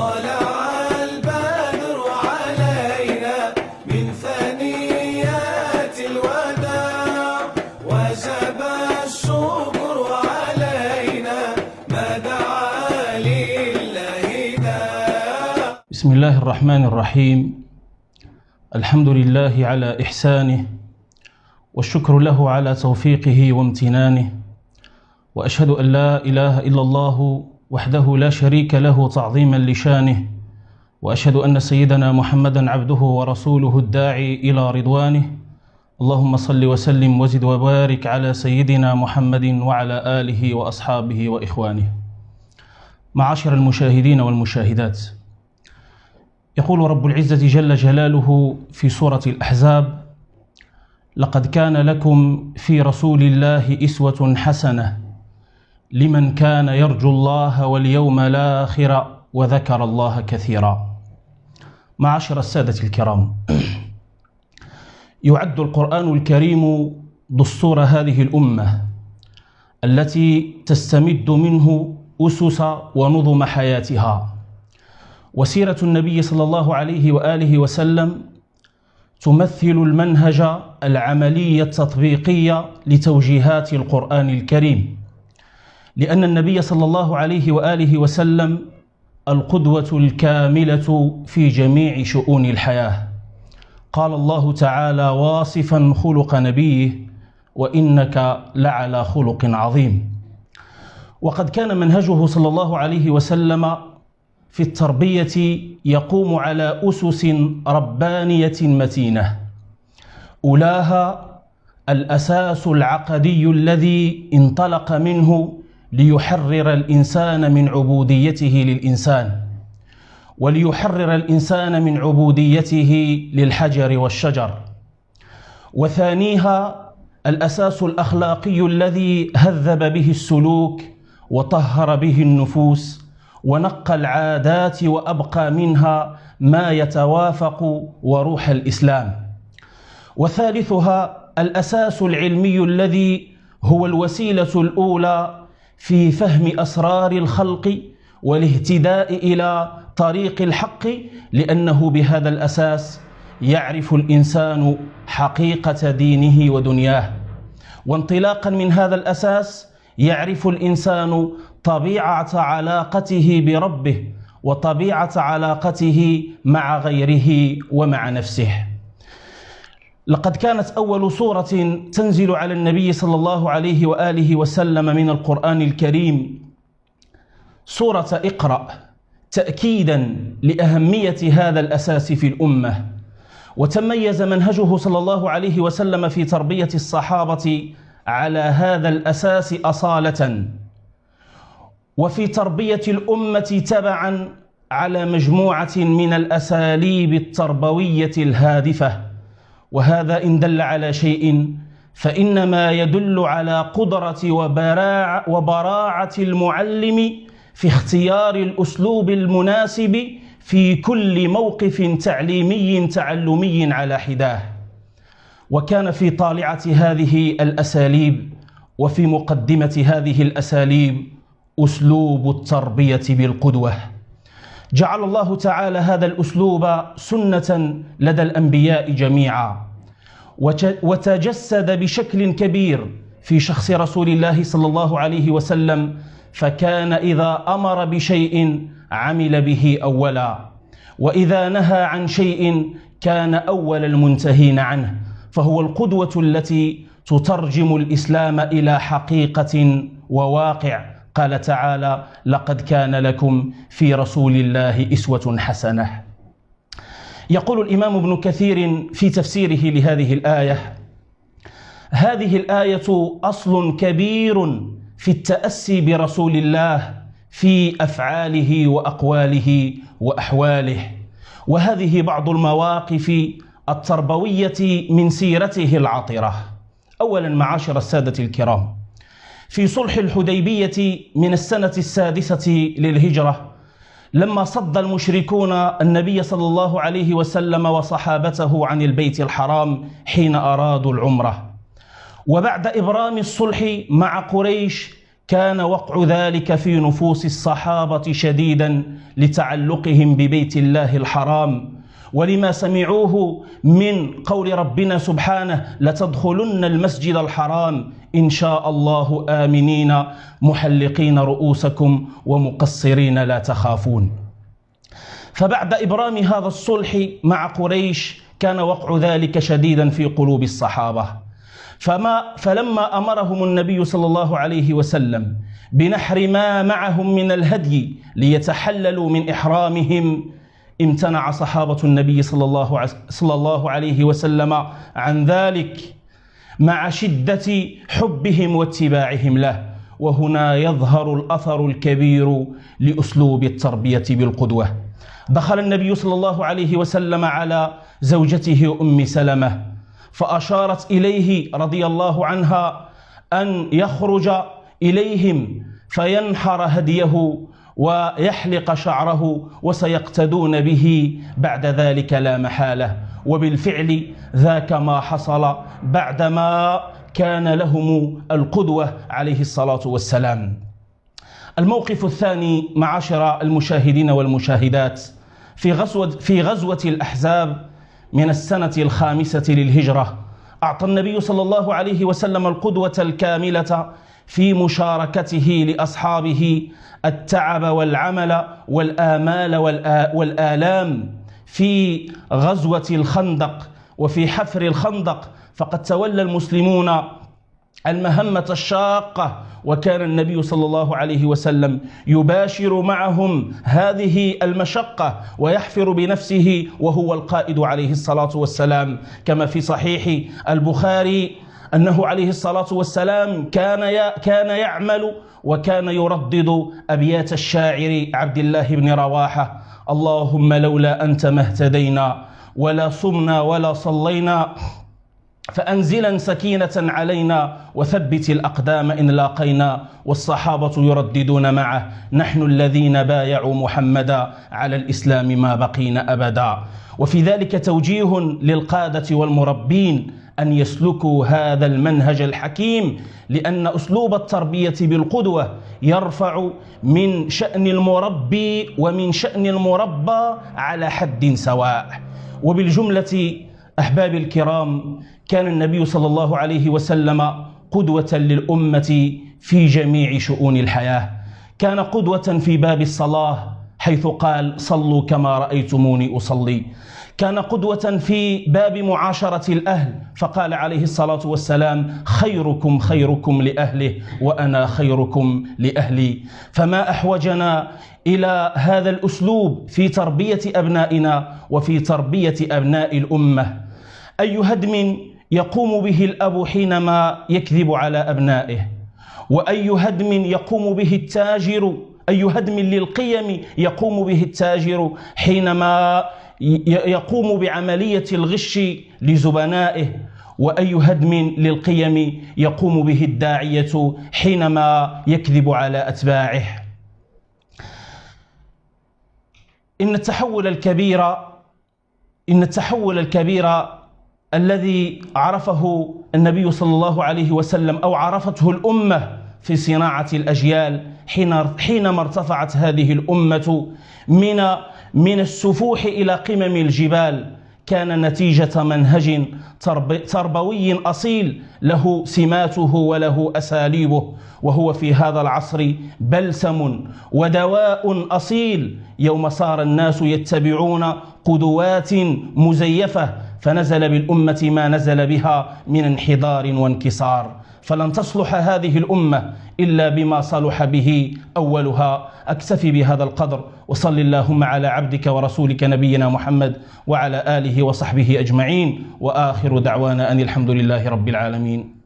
طلع البدر علينا من ثنيات الوداع وجب الشكر علينا ما دعا لله داع. بسم الله الرحمن الرحيم. الحمد لله على إحسانه والشكر له على توفيقه وامتنانه، وأشهد أن لا إله إلا الله وحده لا شريك له تعظيما لشانه، وأشهد أن سيدنا محمدا عبده ورسوله الداعي إلى رضوانه. اللهم صل وسلم وزد وبارك على سيدنا محمد وعلى آله وأصحابه وإخوانه. معاشر المشاهدين والمشاهدات، يقول رب العزة جل جلاله في سورة الأحزاب: لقد كان لكم في رسول الله أسوة حسنة لمن كان يرجو الله واليوم الآخر وذكر الله كثيرا. معاشر السادة الكرام، يعد القرآن الكريم دستور هذه الأمة التي تستمد منه أسس ونظم حياتها، وسيرة النبي صلى الله عليه وآله وسلم تمثل المنهج العملي التطبيقي لتوجيهات القرآن الكريم، لأن النبي صلى الله عليه وآله وسلم القدوة الكاملة في جميع شؤون الحياة. قال الله تعالى واصفا خلق نبيه: وإنك لعلى خلق عظيم. وقد كان منهجه صلى الله عليه وسلم في التربية يقوم على أسس ربانية متينة، أولاها الأساس العقدي الذي انطلق منه ليحرر الإنسان من عبوديته للإنسان، وليحرر الإنسان من عبوديته للحجر والشجر. وثانيها الأساس الأخلاقي الذي هذب به السلوك وطهر به النفوس ونقى العادات وأبقى منها ما يتوافق وروح الإسلام. وثالثها الأساس العلمي الذي هو الوسيلة الأولى في فهم أسرار الخلق والاهتداء إلى طريق الحق، لأنه بهذا الأساس يعرف الإنسان حقيقة دينه ودنياه، وانطلاقا من هذا الأساس يعرف الإنسان طبيعة علاقته بربه وطبيعة علاقته مع غيره ومع نفسه. لقد كانت أول سورة تنزل على النبي صلى الله عليه وآله وسلم من القرآن الكريم سورة اقرأ، تأكيدا لأهمية هذا الأساس في الأمة. وتميز منهجه صلى الله عليه وسلم في تربية الصحابة على هذا الأساس أصالة، وفي تربية الأمة تبعا على مجموعة من الأساليب التربوية الهادفة. وهذا إن دل على شيء فإنما يدل على قدرة وبراعة المعلم في اختيار الأسلوب المناسب في كل موقف تعليمي على حداه. وكان في طالعة هذه الأساليب وفي مقدمة هذه الأساليب أسلوب التربية بالقدوة. جعل الله تعالى هذا الأسلوب سنة لدى الأنبياء جميعا، وتجسد بشكل كبير في شخص رسول الله صلى الله عليه وسلم، فكان إذا أمر بشيء عمل به أولا، وإذا نهى عن شيء كان أول المنتهين عنه، فهو القدوة التي تترجم الإسلام إلى حقيقة وواقع. قال تعالى: لقد كان لكم في رسول الله أسوة حسنة. يقول الإمام ابن كثير في تفسيره لهذه الآية: هذه الآية أصل كبير في التأسي برسول الله في أفعاله وأقواله وأحواله. وهذه بعض المواقف التربوية من سيرته العطرة. أولا معاشر السادة الكرام، في صلح الحديبية من السنة السادسة للهجرة، لما صد المشركون النبي صلى الله عليه وسلم وصحابته عن البيت الحرام حين أرادوا العمرة، وبعد إبرام الصلح مع قريش كان وقع ذلك في نفوس الصحابة شديدا لتعلقهم ببيت الله الحرام، ولما سمعوه من قول ربنا سبحانه: لتدخلن المسجد الحرام إن شاء الله آمنين محلقين رؤوسكم ومقصرين لا تخافون. فبعد إبرام هذا الصلح مع قريش كان وقع ذلك شديدا في قلوب الصحابة، فلما أمرهم النبي صلى الله عليه وسلم بنحر ما معهم من الهدي ليتحللوا من إحرامهم، امتنع صحابة النبي صلى الله عليه وسلم عن ذلك مع شدة حبهم واتباعهم له. وهنا يظهر الأثر الكبير لأسلوب التربية بالقدوة. دخل النبي صلى الله عليه وسلم على زوجته أم سلمة فأشارت إليه رضي الله عنها أن يخرج إليهم فينحر هديه ويحلق شعره وسيقتدون به بعد ذلك لا محالة. وبالفعل ذاك ما حصل بعدما كان لهم القدوة عليه الصلاة والسلام. الموقف الثاني معاشر المشاهدين والمشاهدات، في غزوة الأحزاب من السنة 5 للهجرة أعطى النبي صلى الله عليه وسلم القدوة الكاملة في مشاركته لأصحابه التعب والعمل والآمال والآلام في غزوة الخندق وفي حفر الخندق، فقد تولى المسلمون المهمة الشاقة، وكان النبي صلى الله عليه وسلم يباشر معهم هذه المشقة ويحفر بنفسه وهو القائد عليه الصلاة والسلام، كما في صحيح البخاري أنه عليه الصلاة والسلام كان يعمل وكان يردد أبيات الشاعر عبد الله بن رواحة: اللهم لولا أنت ما اهتدينا ولا صمنا ولا صلينا، فأنزلا سكينة علينا وثبت الأقدام إن لاقينا. والصحابة يرددون معه: نحن الذين بايعوا محمدا على الإسلام ما بقينا أبدا. وفي ذلك توجيه للقادة والمربين أن يسلكوا هذا المنهج الحكيم، لأن أسلوب التربية بالقدوة يرفع من شأن المربي ومن شأن المربى على حد سواء. وبالجملة أحبابي الكرام، كان النبي صلى الله عليه وسلم قدوة للأمة في جميع شؤون الحياة. كان قدوة في باب الصلاة حيث قال: صلوا كما رأيتموني أصلي. كان قدوة في باب معاشرة الأهل فقال عليه الصلاة والسلام: خيركم خيركم لأهله وأنا خيركم لأهلي. فما أحوجنا إلى هذا الأسلوب في تربية أبنائنا وفي تربية أبناء الأمة. أي هدم يقوم به الأب حينما يكذب على أبنائه، وأي هدم يقوم به التاجر، أي هدم للقيم يقوم به التاجر حينما يقوم بعملية الغش لزبنائه، وأي هدم للقيم يقوم به الداعية حينما يكذب على أتباعه. إن التحول الكبير الذي عرفه النبي صلى الله عليه وسلم أو عرفته الأمة في صناعة الأجيال حينما ارتفعت هذه الأمة من السفوح إلى قمم الجبال، كان نتيجة منهج تربوي أصيل له سماته وله أساليبه، وهو في هذا العصر بلسم ودواء أصيل يوم صار الناس يتبعون قدوات مزيفة، فنزل بالأمة ما نزل بها من انحدار وانكسار. فلن تصلح هذه الأمة إلا بما صلح به أولها. أكتفي بهذا القدر، وصل اللهم على عبدك ورسولك نبينا محمد وعلى آله وصحبه أجمعين، وآخر دعوانا أن الحمد لله رب العالمين.